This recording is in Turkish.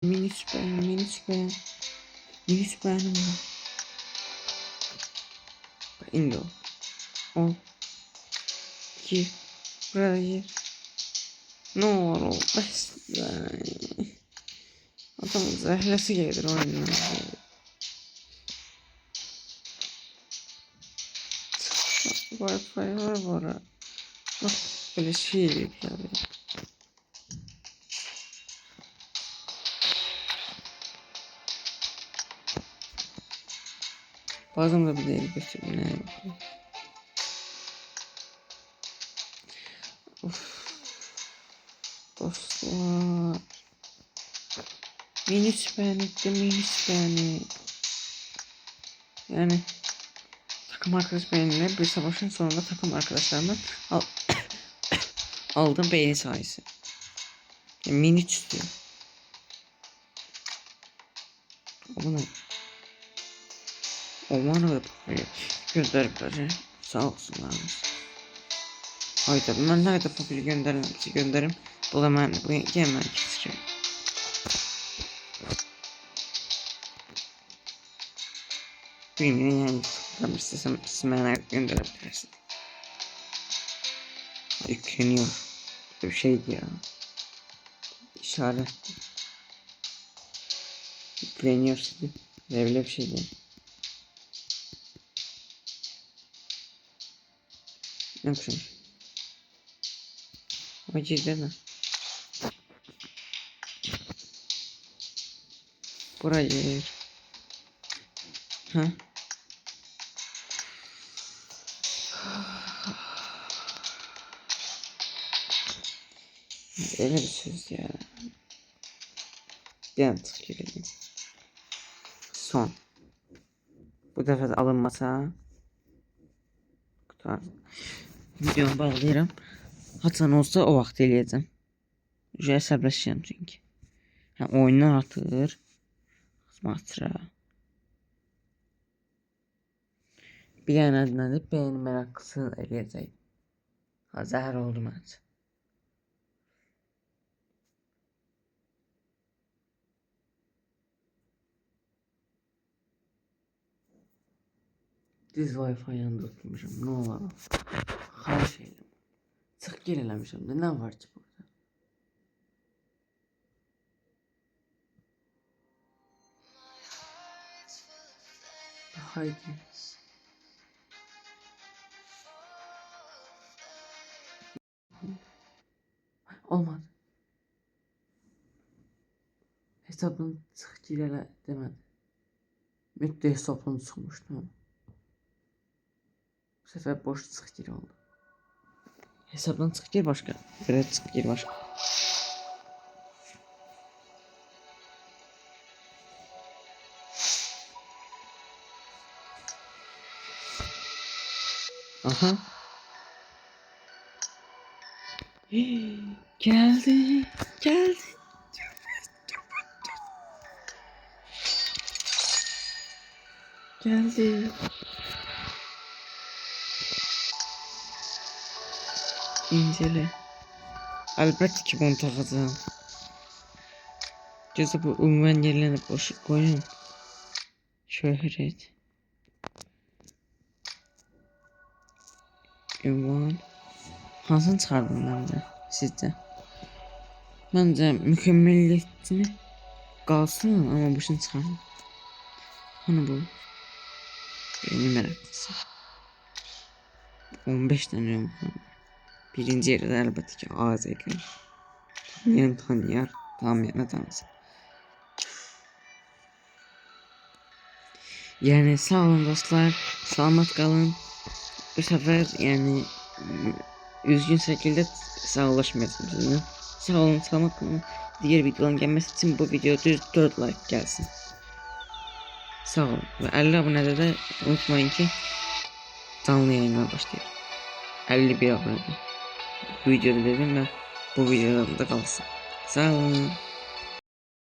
Mini süper, mini süper. Mini süperim var. Indo. 10. 2. Burada yer. Ne olur o. Bas. Adamın zehlesi gelir oyundan. Wi-Fi var. Bak böyle şey yükledim. Bazen de bir değil götürüm. Ne yapayım? Of. Dostlar. Mini süperlikte mini süperlik. Yani takım arkadaş benimle bir savaşın sonunda takım arkadaşlarımın aldığım beğeni sayısı. Yani mini tutuyor. Bunu Omanı da gönderip sağ olsunlar. Hayda ben ne kadar popüler gönderim. Bu da ben bu yemen keseceğim. Bilmiyorum yani ben istesem ismene gönderebilirsin. Yükleniyor. Bir şeydi ya. İşaret. Yükleniyor şimdi. Böyle bir şeydi. Ne yapayım? Acı deme. Buraya. Ha? Öyle bir söz ya. Bir an tıklayayım. Son. Bu defa da alınmasa. Tamam. Videomu bağlayırım. Hatan olsa o vaxt eləyəcəm. Ücret səbirləşirəm çünki. Hə, oyundan artır. Maçra. Bir dənə nədir? Beyin məraklısı eləyəcək. Ha, zəhər oldu məncə. Düz Wi-Fi yanında oturmuşum. Ne olar? Xahiş edirəm. Çıx gel eləmişəm də. Nə var ki burada? Haydi. Olmadı. Hesabın çıx gir elə demədi. Müddət hesabım çıxmışdı. Bu sefer boş çıx gir oldu. Hesaptan çık gir başka. Böyle çık gir başka. Aha. Geldi. Geldi. Geldi. İncele. Elbette ki bunu takacağım. Ceza bu umumen yerlerine boşluk koyun. Şöhret. Ünvan. Hansını çıxardım ben de sizce? Bence mükemmelliyetini kalsın ama başını çıxardım. Hani bu? Benim meraklısı. 15 tane yok. Birinci yerde elbette ki AZK. Tanıyan tanıyar, tanımayana tanısın. Yani sağ olun dostlar, selamat kalın. Bu sefer yani üzgün şekilde sağlaşmayacağım sizinle. Sağ olun, selamat kalın. Diğer videoların gelmesi için bu video düz 4 like gelsin. Sağ olun ve 50 abonede de unutmayın ki canlı yayınlar başlıyor. 51 abonede. Bu videoda dedim ben bu videoda da kalsın. Sağ olun.